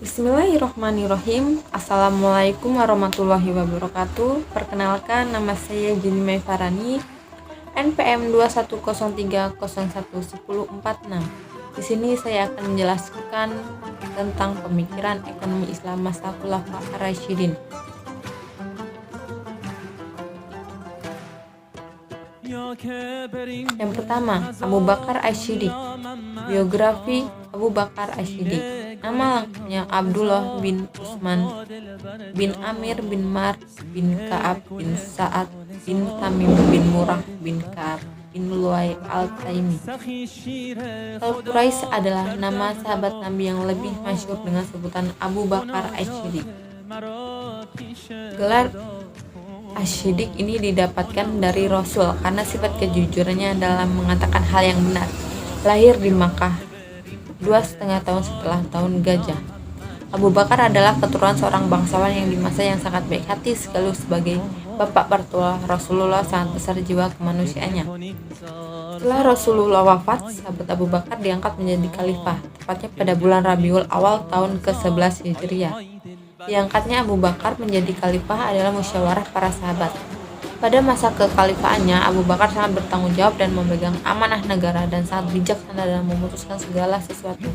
Bismillahirrahmanirrahim. Assalamualaikum warahmatullahi wabarakatuh. Perkenalkan, nama saya Juni Mai Farani, NPM 2103011046. Di sini saya akan menjelaskan tentang pemikiran ekonomi Islam masa Khulafaur Ar-Rasyidin. Yang pertama, Abu Bakar Asy-Syiddiq. Biografi Abu Bakar Asy-Syiddiq. Nama lengkapnya Abdullah bin Utsman bin Amir bin Mar bin Ka'ab bin Sa'ad bin Tamim bin Murrah bin Ka'ab bin Lu'ay al-Taimi. Al-Quraisy adalah nama sahabat Nabi yang lebih masyhur dengan sebutan Abu Bakar Asy-Syiddiq. Gelar Asy-Syiddiq ini didapatkan dari Rasul karena sifat kejujurannya dalam mengatakan hal yang benar. Lahir di Makkah 2,5 tahun setelah tahun gajah. Abu Bakar adalah keturunan seorang bangsawan yang di masa yang sangat baik hati, sekaligus sebagai bapak mertua Rasulullah sangat besar jiwa kemanusiaannya. Setelah Rasulullah wafat, sahabat Abu Bakar diangkat menjadi khalifah, tepatnya pada bulan Rabiul Awal tahun ke-11 Hijriah. Diangkatnya Abu Bakar menjadi khalifah adalah musyawarah para sahabat. Pada masa kekhalifaannya, Abu Bakar sangat bertanggung jawab dan memegang amanah negara dan sangat bijaksana dalam memutuskan segala sesuatu,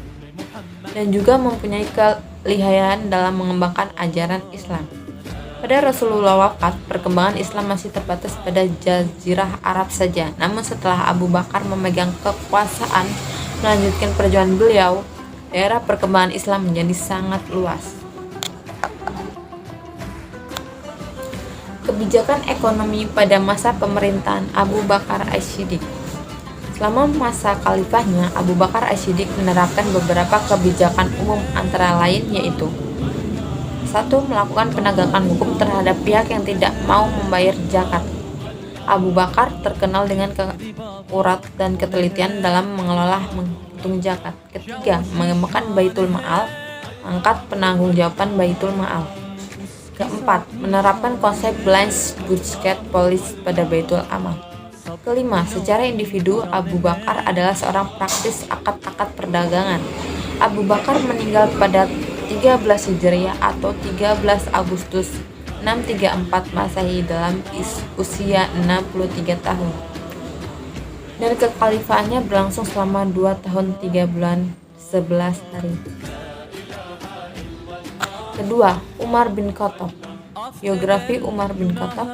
dan juga mempunyai kelihayan dalam mengembangkan ajaran Islam. Pada Rasulullah wafat, perkembangan Islam masih terbatas pada Jazirah Arab saja. Namun setelah Abu Bakar memegang kekuasaan melanjutkan perjuangan beliau, daerah perkembangan Islam menjadi sangat luas. Kebijakan ekonomi pada masa pemerintahan Abu Bakar Asy-Syiddiq. Selama masa khalifahnya, Abu Bakar Asy-Syiddiq menerapkan beberapa kebijakan umum, antara lain yaitu: 1. Melakukan penegakan hukum terhadap pihak yang tidak mau membayar zakat. Abu Bakar terkenal dengan kekurat dan ketelitian dalam mengelola menghitung zakat. Ketiga, mengembangkan Baitul Ma'al, angkat penanggung-jawaban Baitul Ma'al. Keempat, menerapkan konsep blind budget policy pada Baitul Amal. Kelima, secara individu, Abu Bakar adalah seorang praktis akad-akad perdagangan. Abu Bakar meninggal pada 13 Hijriah atau 13 Agustus 634 Masehi dalam usia 63 tahun. Dan kekhalifahannya berlangsung selama 2 tahun 3 bulan 11 hari. Kedua, Umar bin Khattab. Biografi Umar bin Khattab.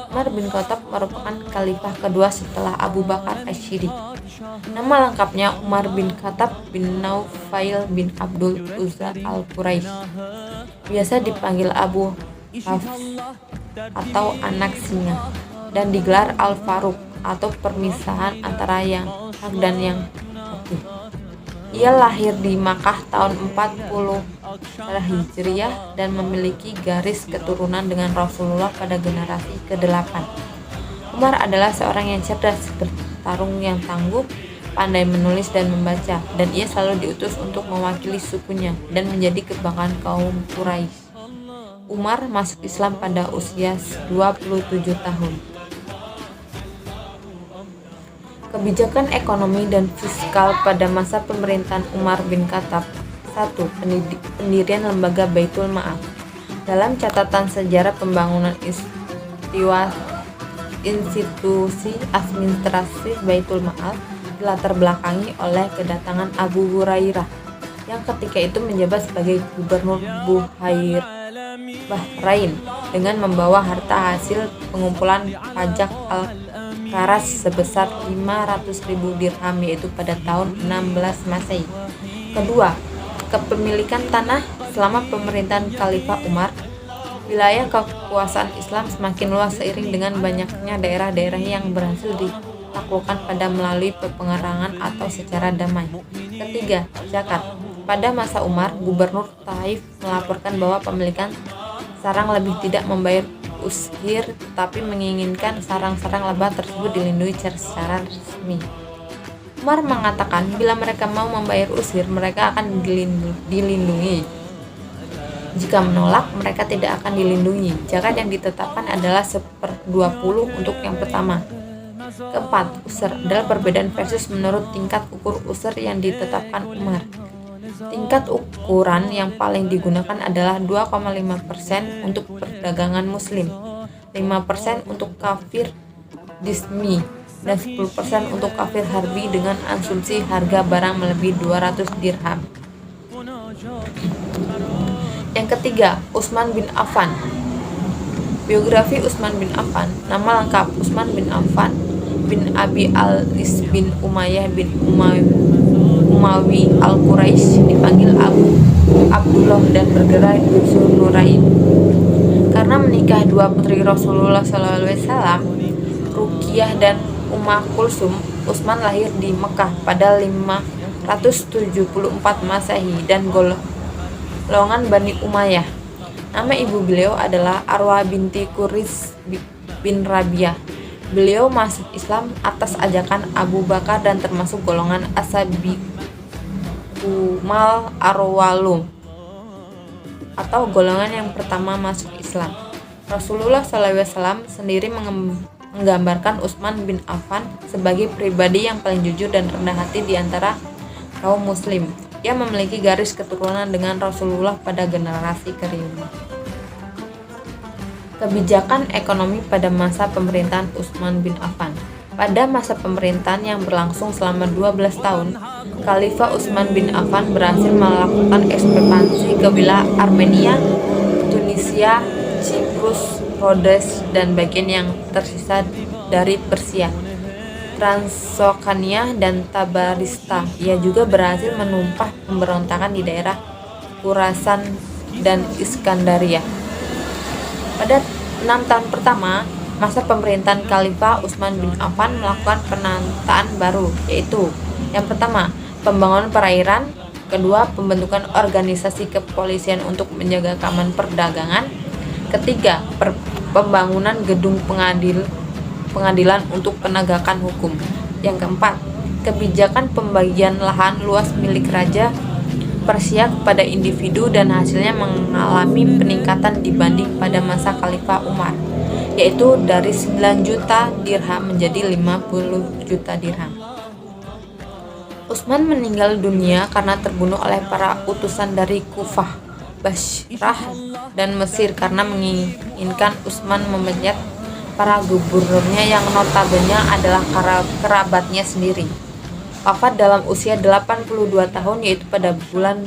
Umar bin Khattab merupakan khalifah kedua setelah Abu Bakar Asy-Syiddiq. Nama lengkapnya Umar bin Khattab bin Naufail bin Abdul Uzza al-Quraisy. Biasa dipanggil Abu Hafs atau anak singa, dan digelar Al-Faruq atau permisahan antara yang hak dan yang hati. Ia lahir di Makkah tahun 40 Hijriah dan memiliki garis keturunan dengan Rasulullah pada generasi ke-8. Umar adalah seorang yang cerdas, bertarung yang tangguh, pandai menulis dan membaca, dan ia selalu diutus untuk mewakili sukunya dan menjadi kebanggaan kaum Quraisy. Umar masuk Islam pada usia 27 tahun. Kebijakan ekonomi dan fiskal pada masa pemerintahan Umar bin Khattab. 1. Pendirian lembaga Baitul Ma'al. Dalam catatan sejarah pembangunan institusi administrasi Baitul Ma'al dilatar belakangi oleh kedatangan Abu Hurairah yang ketika itu menjabat sebagai gubernur Bahrain dengan membawa harta hasil pengumpulan pajak Al-Karas sebesar 500.000 dirham, yaitu pada tahun 16 Masehi. Kedua, kepemilikan tanah. Selama pemerintahan Khalifah Umar, wilayah kekuasaan Islam semakin luas seiring dengan banyaknya daerah-daerah yang berhasil ditaklukkan pada melalui peperangan atau secara damai. Ketiga, zakat. Pada masa Umar, Gubernur Taif melaporkan bahwa pemilikan sarang lebih tidak membayar ushir, tetapi menginginkan sarang-sarang lebah tersebut dilindungi secara resmi. Umar mengatakan bila mereka mau membayar usir, mereka akan dilindungi. Jika menolak, mereka tidak akan dilindungi. Zakat yang ditetapkan adalah 1/20 untuk yang pertama. Keempat, usir adalah perbedaan versus menurut tingkat ukur usir yang ditetapkan Umar. Tingkat ukuran yang paling digunakan adalah 2,5% untuk perdagangan muslim, 5% untuk kafir dismi, dan 10% untuk kafir harbi dengan asumsi harga barang melebihi 200 dirham. Yang ketiga, Utsman bin Affan. Biografi Utsman bin Affan. Nama lengkap Utsman bin Affan bin Abi al-Is bin Umayyah bin Umawi al-Quraisy, dipanggil Abu Abdullah dan bergerak di Nurain. Karena menikah dua putri Rasulullah SAW, Ruqyah dan Ummah Kulsum, Utsman lahir di Mekah pada 574 Masehi dan golongan Bani Umayyah. Nama ibu beliau adalah Arwah binti Quris bin Rabi'ah. Beliau masuk Islam atas ajakan Abu Bakar dan termasuk golongan As-Sabiqul Awwalun atau golongan yang pertama masuk Islam. Rasulullah SAW sendiri menggambarkan Utsman bin Affan sebagai pribadi yang paling jujur dan rendah hati di antara kaum muslim. Ia memiliki garis keturunan dengan Rasulullah pada generasi kelima. Kebijakan ekonomi pada masa pemerintahan Utsman bin Affan. Pada masa pemerintahan yang berlangsung selama 12 tahun, Khalifah Utsman bin Affan berhasil melakukan ekspansi ke wilayah Armenia, Tunisia, Siprus, Rhodes, dan bagian yang tersisa dari Persia, Transokania, dan Tabarista. Ia juga berhasil menumpah pemberontakan di daerah Khurasan dan Iskandaria. Pada 6 tahun pertama masa pemerintahan Khalifah Utsman bin Affan melakukan penataan baru, yaitu yang pertama, pembangunan perairan, kedua, pembentukan organisasi kepolisian untuk menjaga keamanan perdagangan, ketiga, pembangunan gedung pengadilan untuk penegakan hukum, yang keempat, kebijakan pembagian lahan luas milik Raja Persia kepada individu dan hasilnya mengalami peningkatan dibanding pada masa Khalifah Umar, yaitu dari 9 juta dirham menjadi 50 juta dirham. Utsman meninggal dunia karena terbunuh oleh para utusan dari Kufah, Basrah, dan Mesir karena menginginkan Utsman memecat para gubernurnya yang notabene adalah kerabatnya sendiri. Wafat dalam usia 82 tahun, yaitu pada bulan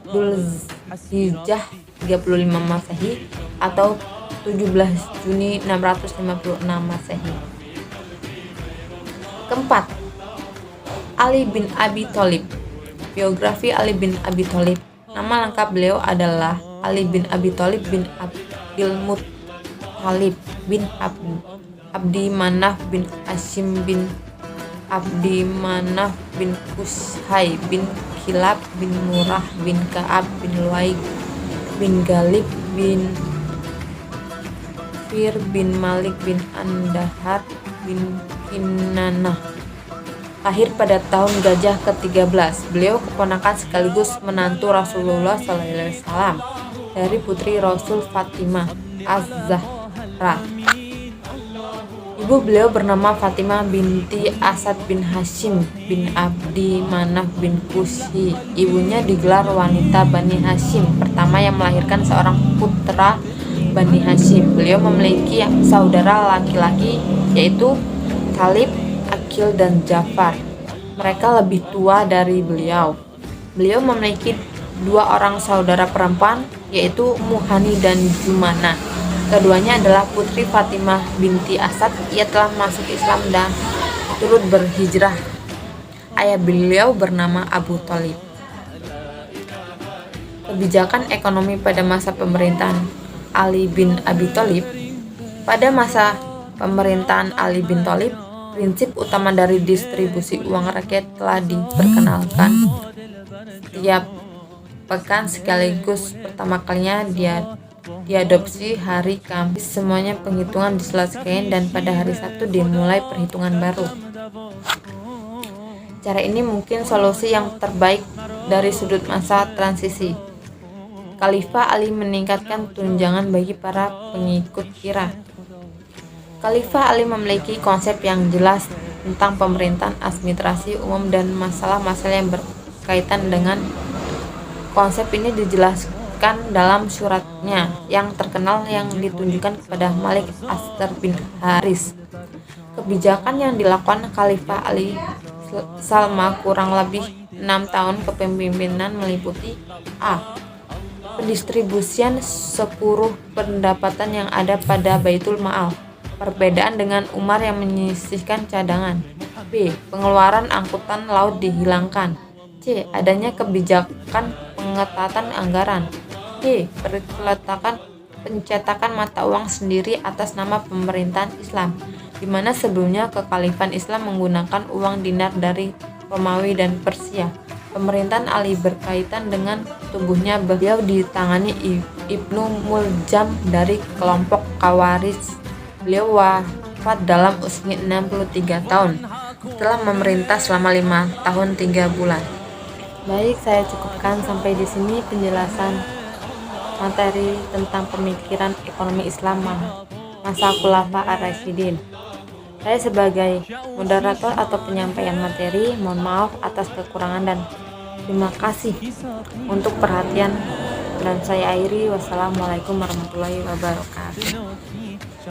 Dzulhijjah 35 Masehi atau 17 Juni 656 Masehi. Keempat, Ali bin Abi Thalib. Biografi Ali bin Abi Thalib. Nama lengkap beliau adalah Ali bin Abi Thalib bin Abdul Muttalib bin Abdi Manaf bin Hashim bin Abdi Manaf bin Qusay bin Kilab bin Murrah bin Ka'ab bin Luay bin Galib bin Fir bin Malik bin Andahar bin Kinanah. Lahir pada tahun Gajah ke-13. Beliau keponakan sekaligus menantu Rasulullah SAW dari putri Rasul Fatimah Az-Zahra. Ibu beliau bernama Fatimah binti Asad bin Hashim bin Abdi Manaf bin Qusy. Ibunya digelar wanita Bani Hashim pertama yang melahirkan seorang putra Bani Hashim. Beliau memiliki saudara laki-laki yaitu Talib, Akil, dan Jafar. Mereka lebih tua dari beliau. Beliau memiliki 2 orang saudara perempuan yaitu Muhani dan Jumana. Keduanya adalah putri Fatimah binti Asad. Ia telah masuk Islam dan turut berhijrah. Ayah beliau bernama Abu Thalib. Kebijakan ekonomi pada masa pemerintahan Ali bin Abi Thalib. Pada masa pemerintahan Ali bin Thalib, prinsip utama dari distribusi uang rakyat telah diperkenalkan setiap pekan sekaligus pertama kalinya diadopsi hari Kamis. Semuanya penghitungan diselesaikan dan pada hari Sabtu dimulai perhitungan baru. Cara ini mungkin solusi yang terbaik dari sudut masa transisi. Khalifah Ali meningkatkan tunjangan bagi para pengikut kira. Khalifah Ali memiliki konsep yang jelas tentang pemerintahan, administrasi umum, dan masalah-masalah yang berkaitan dengan konsep ini dijelaskan dalam suratnya yang terkenal yang ditunjukkan kepada Malik Astar bin Haris. Kebijakan yang dilakukan Khalifah Ali selama kurang lebih 6 tahun kepemimpinan meliputi a. Pendistribusian seluruh pendapatan yang ada pada Baitul Ma'al, perbedaan dengan Umar yang menyisihkan cadangan. B. Pengeluaran angkutan laut dihilangkan. C. Adanya kebijakan pengetatan anggaran. D. Pencetakan mata uang sendiri atas nama pemerintahan Islam, di mana sebelumnya kekhalifan Islam menggunakan uang dinar dari Romawi dan Persia. Pemerintahan Ali berkaitan dengan tubuhnya beliau ditangani Ibnu Muljam dari kelompok Khawarij. Beliau wafat dalam usia 63 tahun setelah memerintah selama 5 tahun 3 bulan. Baik, saya cukupkan sampai di sini penjelasan materi tentang pemikiran ekonomi Islam masa Khulafa ar-Rasyidin. Saya sebagai moderator atau penyampaian materi, mohon maaf atas kekurangan dan terima kasih untuk perhatian dan saya akhiri. Wassalamualaikum warahmatullahi wabarakatuh.